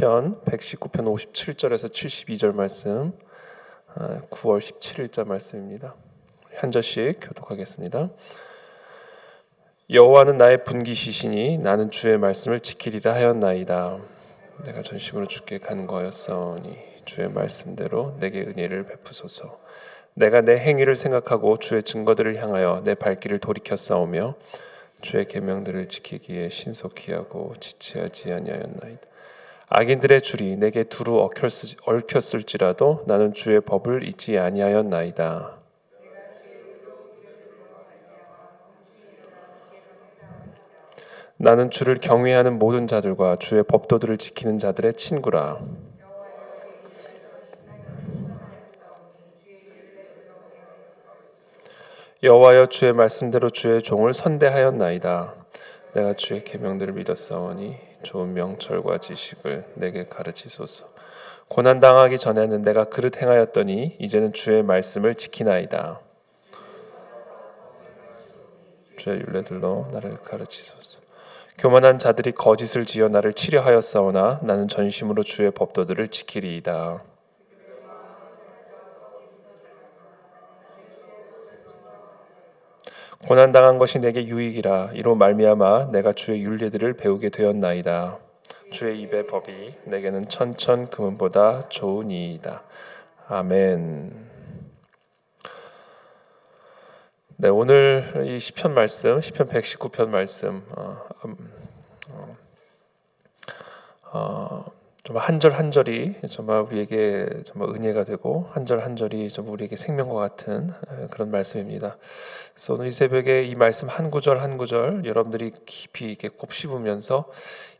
시편 119편 57절에서 72절 말씀, 9월 17일자 말씀입니다. 한 절씩 교독하겠습니다. 여호와는 나의 분깃이시니 나는 주의 말씀을 지키리라 하였나이다. 내가 전심으로 주께 간구하였사오니 주의 말씀대로 내게 은혜를 베푸소서. 내가 내 행위를 생각하고 주의 증거들을 향하여 내 발길을 돌이켰사오며 주의 계명들을 지키기에 신속히 하고 지체하지 아니하였나이다. 악인들의 줄이 내게 두루 얽혔을지라도 나는 주의 법을 잊지 아니하였나이다. 나는 주를 경외하는 모든 자들과 주의 법도들을 지키는 자들의 친구라. 여호와여, 주의 말씀대로 주의 종을 선대하였나이다. 내가 주의 계명들을 믿었사오니 좋은 명철과 지식을 내게 가르치소서. 고난 당하기 전에는 내가 그릇 행하였더니 이제는 주의 말씀을 지키나이다. 주의 율례들로 나를 가르치소서. 교만한 자들이 거짓을 지어 나를 치려하였사오나 나는 전심으로 주의 법도들을 지키리이다. 고난당한 것이 내게 유익이라. 이로 말미암아 내가 주의 율례들을 배우게 되었나이다. 주의 입의 법이 내게는 천천 금은보다 좋으니이다. 아멘. 네, 오늘 이 시편 말씀, 시편 119편 말씀, 좀 한 절 한 절이 정말 우리에게 정말 은혜가 되고 한 절 한 절이 좀 우리에게 생명과 같은 그런 말씀입니다. 그래서 오늘 이 새벽에 이 말씀 한 구절 한 구절 여러분들이 깊이 이렇게 곱씹으면서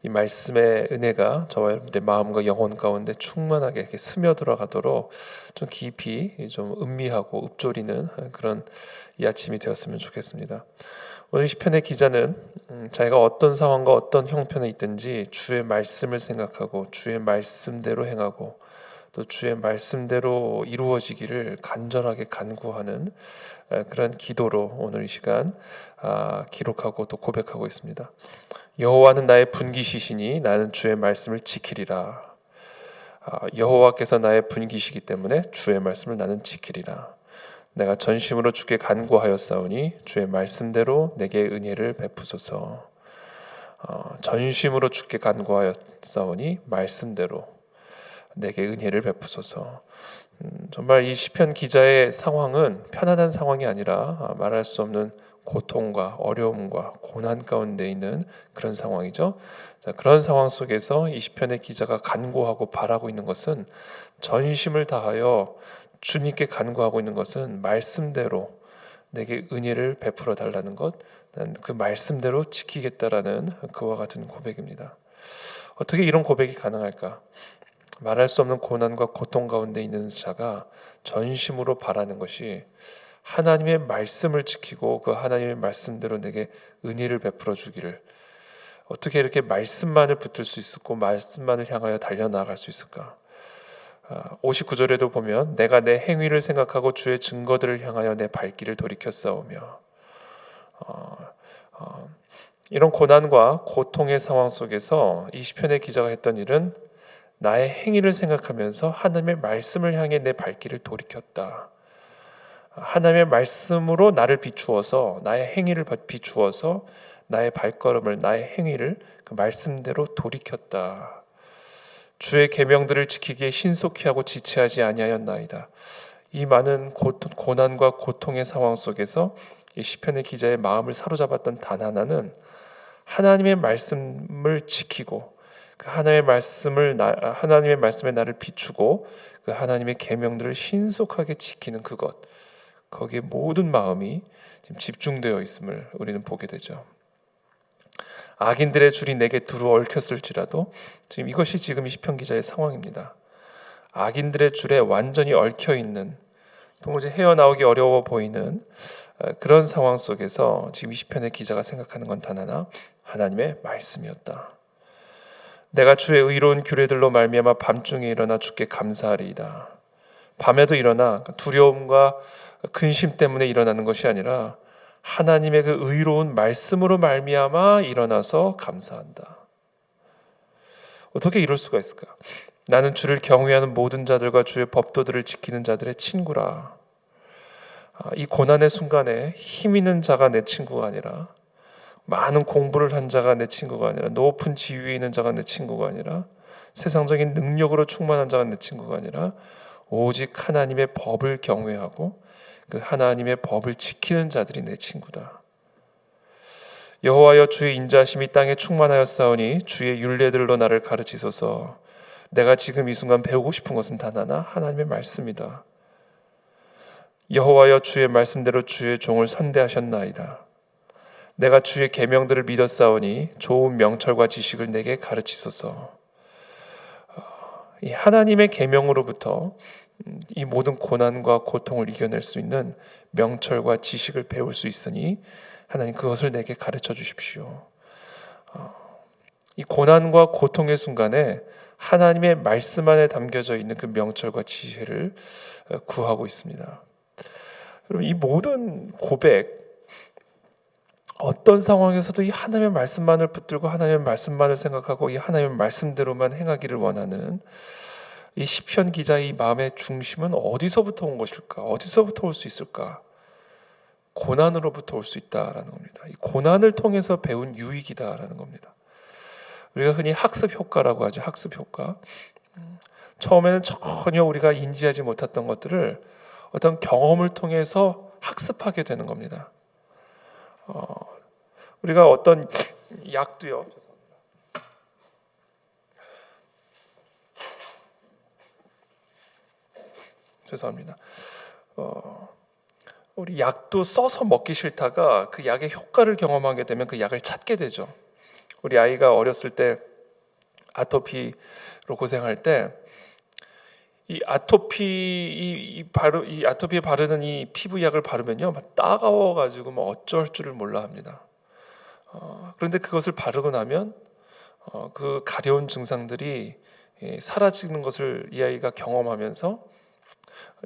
이 말씀의 은혜가 저와 여러분들의 마음과 영혼 가운데 충만하게 이렇게 스며들어가도록 좀 깊이 좀 음미하고 읊조리는 그런 이 아침이 되었으면 좋겠습니다. 오늘 시편의 기자는 자기가 어떤 상황과 어떤 형편에 있든지 주의 말씀을 생각하고 주의 말씀대로 행하고 또 주의 말씀대로 이루어지기를 간절하게 간구하는 그런 기도로 오늘 이 시간 기록하고 또 고백하고 있습니다. 여호와는 나의 분깃이시니 나는 주의 말씀을 지키리라. 여호와께서 나의 분깃이기 때문에 주의 말씀을 나는 지키리라. 내가 전심으로 주께 간구하였사오니 주의 말씀대로 내게 은혜를 베푸소서. 전심으로 주께 간구하였사오니 말씀대로 내게 은혜를 베푸소서. 정말 이 시편 기자의 상황은 편안한 상황이 아니라 말할 수 없는 고통과 어려움과 고난 가운데 있는 그런 상황이죠. 그런 상황 속에서 이 시편의 기자가 간구하고 바라고 있는 것은 전심을 다하여 주님께 간구하고 있는 것은 말씀대로 내게 은혜를 베풀어 달라는 것, 난 그 말씀대로 지키겠다라는 그와 같은 고백입니다. 어떻게 이런 고백이 가능할까? 말할 수 없는 고난과 고통 가운데 있는 자가 전심으로 바라는 것이 하나님의 말씀을 지키고 그 하나님의 말씀대로 내게 은혜를 베풀어 주기를, 어떻게 이렇게 말씀만을 붙들 수 있었고 말씀만을 향하여 달려나갈 수 있을까? 59절에도 보면 내가 내 행위를 생각하고 주의 증거들을 향하여 내 발길을 돌이켰사오며, 이런 고난과 고통의 상황 속에서 이 시편의 기자가 했던 일은 나의 행위를 생각하면서 하나님의 말씀을 향해 내 발길을 돌이켰다. 하나님의 말씀으로 나를 비추어서 나의 행위를 비추어서 나의 발걸음을, 나의 행위를 그 말씀대로 돌이켰다. 주의 계명들을 지키기에 신속히 하고 지체하지 아니하였나이다. 이 많은 고난과 고통의 상황 속에서 이 시편의 기자의 마음을 사로잡았던 단 하나는 하나님의 말씀을 지키고 그 하나님의 말씀에 나를 비추고 그 하나님의 계명들을 신속하게 지키는 그것, 거기에 모든 마음이 지금 집중되어 있음을 우리는 보게 되죠. 악인들의 줄이 내게 두루 얽혔을지라도, 지금 이것이 지금 이 시편 기자의 상황입니다. 악인들의 줄에 완전히 얽혀 있는, 도무지 헤어나오기 어려워 보이는 그런 상황 속에서 지금 이 시편의 기자가 생각하는 건 단 하나, 하나님의 말씀이었다. 내가 주의 의로운 규례들로 말미암아 밤중에 일어나 주께 감사하리이다. 밤에도 일어나 두려움과 근심 때문에 일어나는 것이 아니라 하나님의 그 의로운 말씀으로 말미암아 일어나서 감사한다. 어떻게 이럴 수가 있을까? 나는 주를 경외하는 모든 자들과 주의 법도들을 지키는 자들의 친구라. 이 고난의 순간에 힘 있는 자가 내 친구가 아니라, 많은 공부를 한 자가 내 친구가 아니라, 높은 지위에 있는 자가 내 친구가 아니라, 세상적인 능력으로 충만한 자가 내 친구가 아니라, 오직 하나님의 법을 경외하고 그 하나님의 법을 지키는 자들이 내 친구다. 여호와여, 주의 인자하심이 땅에 충만하였사오니 주의 율례들로 나를 가르치소서. 내가 지금 이 순간 배우고 싶은 것은 단 하나, 하나님의 말씀이다. 여호와여, 주의 말씀대로 주의 종을 선대하셨나이다. 내가 주의 계명들을 믿었사오니 좋은 명철과 지식을 내게 가르치소서. 이 하나님의 계명으로부터 이 모든 고난과 고통을 이겨낼 수 있는 명철과 지식을 배울 수 있으니 하나님 그것을 내게 가르쳐 주십시오. 이 고난과 고통의 순간에 하나님의 말씀 안에 담겨져 있는 그 명철과 지혜를 구하고 있습니다. 여러분, 이 모든 고백, 어떤 상황에서도 이 하나님의 말씀만을 붙들고 하나님의 말씀만을 생각하고 이 하나님의 말씀대로만 행하기를 원하는 이 시편 기자의 마음의 중심은 어디서부터 온 것일까? 어디서부터 올 수 있을까? 고난으로부터 올 수 있다라는 겁니다. 이 고난을 통해서 배운 유익이다라는 겁니다. 우리가 흔히 학습 효과라고 하죠. 학습 효과. 처음에는 전혀 우리가 인지하지 못했던 것들을 어떤 경험을 통해서 학습하게 되는 겁니다. 우리가 어떤 약도요. 죄송합니다. 우리 약도 써서 먹기 싫다가 그 약의 효과를 경험하게 되면 그 약을 찾게 되죠. 우리 아이가 어렸을 때 아토피로 고생할 때 이 아토피에 바르는 이 피부 약을 바르면요, 막 따가워가지고 뭐 어쩔 줄을 몰라 합니다. 그런데 그것을 바르고 나면 그 가려운 증상들이 사라지는 것을 이 아이가 경험하면서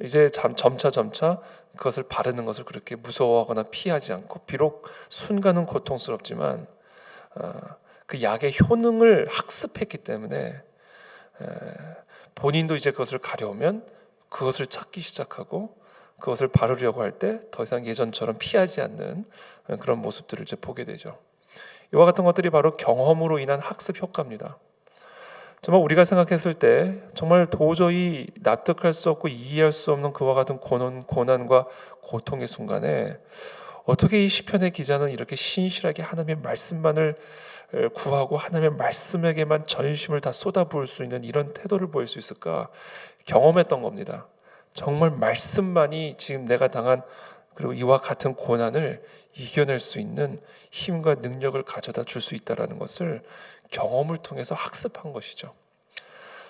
이제 점차 그것을 바르는 것을 그렇게 무서워하거나 피하지 않고, 비록 순간은 고통스럽지만 그 약의 효능을 학습했기 때문에 본인도 이제 그것을 가려우면 그것을 찾기 시작하고 그것을 바르려고 할 때 더 이상 예전처럼 피하지 않는 그런 모습들을 이제 보게 되죠. 이와 같은 것들이 바로 경험으로 인한 학습 효과입니다. 정말 우리가 생각했을 때 정말 도저히 납득할 수 없고 이해할 수 없는 그와 같은 고난과 고통의 순간에 어떻게 이 시편의 기자는 이렇게 신실하게 하나님의 말씀만을 구하고 하나님의 말씀에게만 전심을 다 쏟아부을 수 있는 이런 태도를 보일 수 있을까? 경험했던 겁니다. 정말 말씀만이 지금 내가 당한 그리고 이와 같은 고난을 이겨낼 수 있는 힘과 능력을 가져다 줄 수 있다는 것을 경험을 통해서 학습한 것이죠.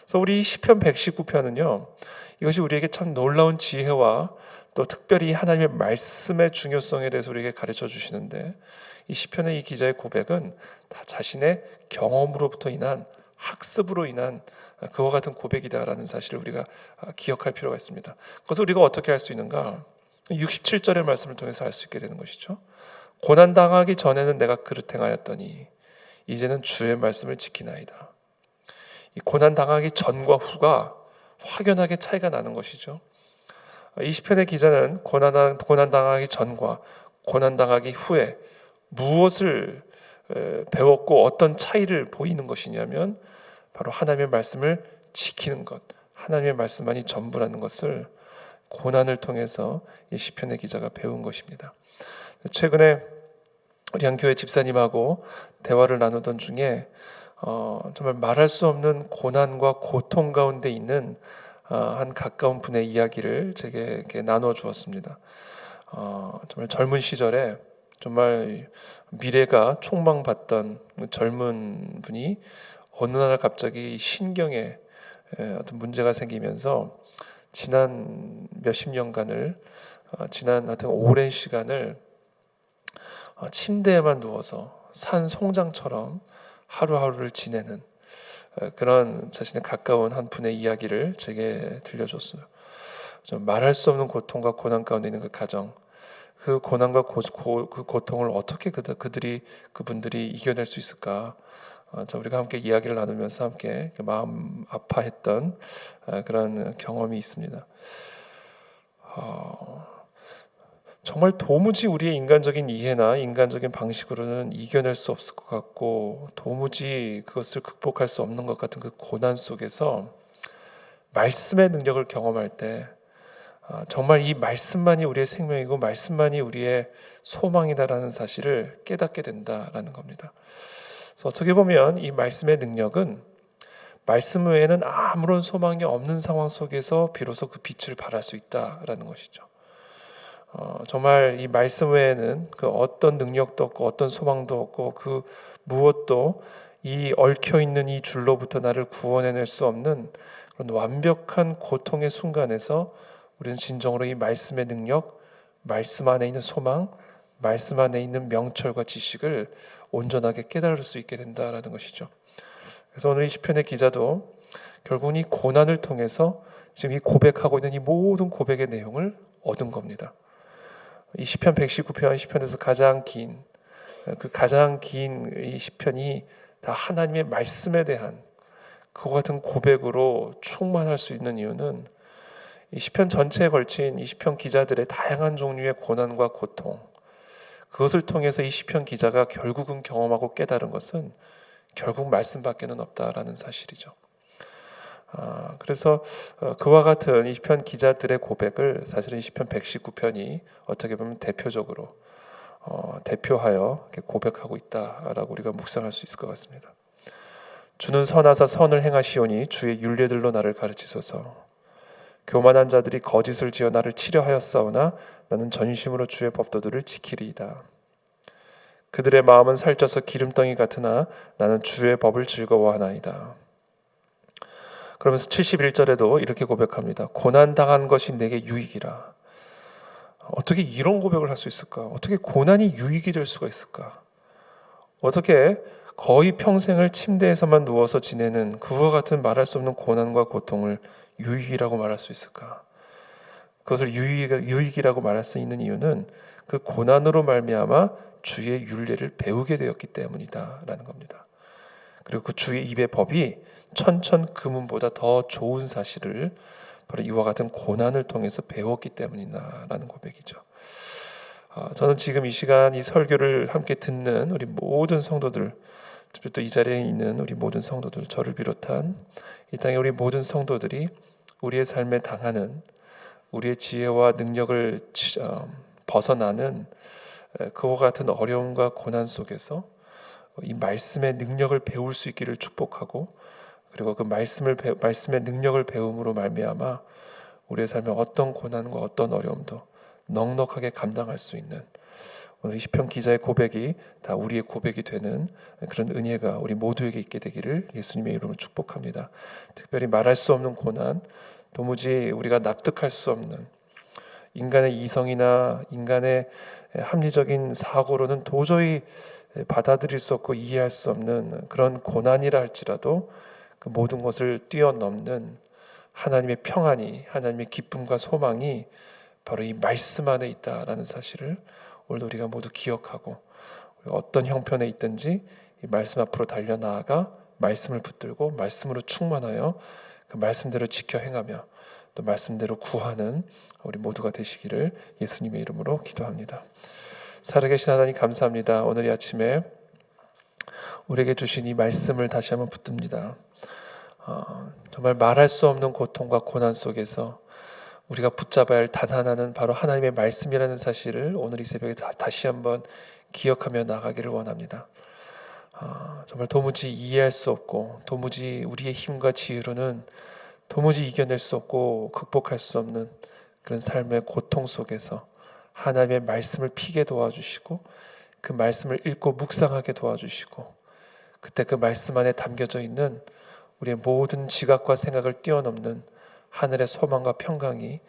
그래서 우리 시편 119편은요, 이것이 우리에게 참 놀라운 지혜와 또 특별히 하나님의 말씀의 중요성에 대해서 우리에게 가르쳐 주시는데, 이 시편의 이 기자의 고백은 다 자신의 경험으로부터 인한 학습으로 인한 그와 같은 고백이다라는 사실을 우리가 기억할 필요가 있습니다. 그것을 우리가 어떻게 할 수 있는가? 67절의 말씀을 통해서 알 수 있게 되는 것이죠. 고난당하기 전에는 내가 그릇 행하였더니 이제는 주의 말씀을 지키나이다. 이 고난당하기 전과 후가 확연하게 차이가 나는 것이죠. 이 시편의 기자는 고난당하기 전과 고난당하기 후에 무엇을 배웠고 어떤 차이를 보이는 것이냐면 바로 하나님의 말씀을 지키는 것, 하나님의 말씀만이 전부라는 것을 고난을 통해서 이 시편의 기자가 배운 것입니다. 최근에 우리 한 교회 집사님하고 대화를 나누던 중에 정말 말할 수 없는 고난과 고통 가운데 있는 한 가까운 분의 이야기를 제게 이렇게 나누어 주었습니다. 정말 젊은 시절에 정말 미래가 촉망받던 젊은 분이 어느 날 갑자기 신경에 어떤 문제가 생기면서 지난 몇십 년간을 지난 하여튼 오랜 시간을 침대에만 누워서 산 송장처럼 하루하루를 지내는 그런 자신의 가까운 한 분의 이야기를 제게 들려줬어요. 좀 말할 수 없는 고통과 고난 가운데 있는 그 가정, 그 고난과 그 고통을 어떻게 그분들이 이겨낼 수 있을까? 우리가 함께 이야기를 나누면서 함께 마음 아파했던 그런 경험이 있습니다. 정말 도무지 우리의 인간적인 이해나 인간적인 방식으로는 이겨낼 수 없을 것 같고, 도무지 그것을 극복할 수 없는 것 같은 그 고난 속에서 말씀의 능력을 경험할 때 정말 이 말씀만이 우리의 생명이고 말씀만이 우리의 소망이다라는 사실을 깨닫게 된다라는 겁니다. 그래서 어떻게 보면 이 말씀의 능력은 말씀 외에는 아무런 소망이 없는 상황 속에서 비로소 그 빛을 발할 수 있다라는 것이죠. 정말 이 말씀 외에는 그 어떤 능력도 없고 어떤 소망도 없고 그 무엇도 이 얽혀 있는 이 줄로부터 나를 구원해낼 수 없는 그런 완벽한 고통의 순간에서 우리는 진정으로 이 말씀의 능력, 말씀 안에 있는 소망, 말씀 안에 있는 명철과 지식을 온전하게 깨달을 수 있게 된다라는 것이죠. 그래서 오늘 이 시편의 기자도 결국은 이 고난을 통해서 지금 이 고백하고 있는 이 모든 고백의 내용을 얻은 겁니다. 이 시편 119편 시편에서 가장 긴 이 시편이 다 하나님의 말씀에 대한 그와 같은 고백으로 충만할 수 있는 이유는 이 시편 전체에 걸친 이 시편 기자들의 다양한 종류의 고난과 고통, 그것을 통해서 이 시편 기자가 결국은 경험하고 깨달은 것은 결국 말씀밖에는 없다라는 사실이죠. 그래서 그와 같은 이 시편 기자들의 고백을 사실은 이 시편 119편이 어떻게 보면 대표적으로 대표하여 이렇게 고백하고 있다라고 우리가 묵상할 수 있을 것 같습니다. 주는 선하사 선을 행하시오니 주의 율례들로 나를 가르치소서. 교만한 자들이 거짓을 지어 나를 치려하였사오나 나는 전심으로 주의 법도들을 지키리이다. 그들의 마음은 살쪄서 기름덩이 같으나 나는 주의 법을 즐거워하나이다. 그러면서 71절에도 이렇게 고백합니다. 고난당한 것이 내게 유익이라. 어떻게 이런 고백을 할 수 있을까? 어떻게 고난이 유익이 될 수가 있을까? 어떻게 거의 평생을 침대에서만 누워서 지내는 그와 같은 말할 수 없는 고난과 고통을 유익이라고 말할 수 있을까? 그것을 유익이라고 말할 수 있는 이유는 그 고난으로 말미암아 주의 율례를 배우게 되었기 때문이다라는 겁니다. 그리고 그 주의 입의 법이 천천 금은보다 더 좋은 사실을 바로 이와 같은 고난을 통해서 배웠기 때문이다라는 고백이죠. 저는 지금 이 시간 이 설교를 함께 듣는 우리 모든 성도들, 특히 또 이 자리에 있는 우리 모든 성도들, 저를 비롯한 이 땅의 우리 모든 성도들이 우리의 삶에 당하는 우리의 지혜와 능력을 벗어나는 그와 같은 어려움과 고난 속에서 이 말씀의 능력을 배울 수 있기를 축복하고, 그리고 그 말씀의 능력을 배움으로 말미암아 우리의 삶에 어떤 고난과 어떤 어려움도 넉넉하게 감당할 수 있는 오늘 이 시편 기자의 고백이 다 우리의 고백이 되는 그런 은혜가 우리 모두에게 있게 되기를 예수님의 이름으로 축복합니다. 특별히 말할 수 없는 고난, 도무지 우리가 납득할 수 없는 인간의 이성이나 인간의 합리적인 사고로는 도저히 받아들일 수 없고 이해할 수 없는 그런 고난이라 할지라도 그 모든 것을 뛰어넘는 하나님의 평안이, 하나님의 기쁨과 소망이 바로 이 말씀 안에 있다라는 사실을 오늘 우리가 모두 기억하고, 어떤 형편에 있든지 이 말씀 앞으로 달려나아가 말씀을 붙들고 말씀으로 충만하여 그 말씀대로 지켜 행하며 또 말씀대로 구하는 우리 모두가 되시기를 예수님의 이름으로 기도합니다. 살아계신 하나님 감사합니다. 오늘 이 아침에 우리에게 주신 이 말씀을 다시 한번 붙듭니다. 정말 말할 수 없는 고통과 고난 속에서 우리가 붙잡아야 할 단 하나는 바로 하나님의 말씀이라는 사실을 오늘 이 새벽에 다시 한번 기억하며 나가기를 원합니다. 정말 도무지 이해할 수 없고 도무지 우리의 힘과 지혜로는 도무지 이겨낼 수 없고 극복할 수 없는 그런 삶의 고통 속에서 하나님의 말씀을 피게 도와주시고 그 말씀을 읽고 묵상하게 도와주시고, 그때 그 말씀 안에 담겨져 있는 우리의 모든 지각과 생각을 뛰어넘는 하늘의 소망과 평강이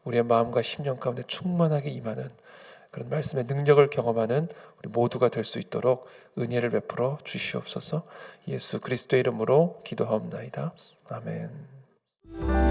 우리의 마음과 심령 가운데 충만하게 임하는 그런 말씀의 능력을 경험하는 우리 모두가 될 수 있도록 은혜를 베풀어 주시옵소서. 예수 그리스도의 이름으로 기도하옵나이다. 아멘.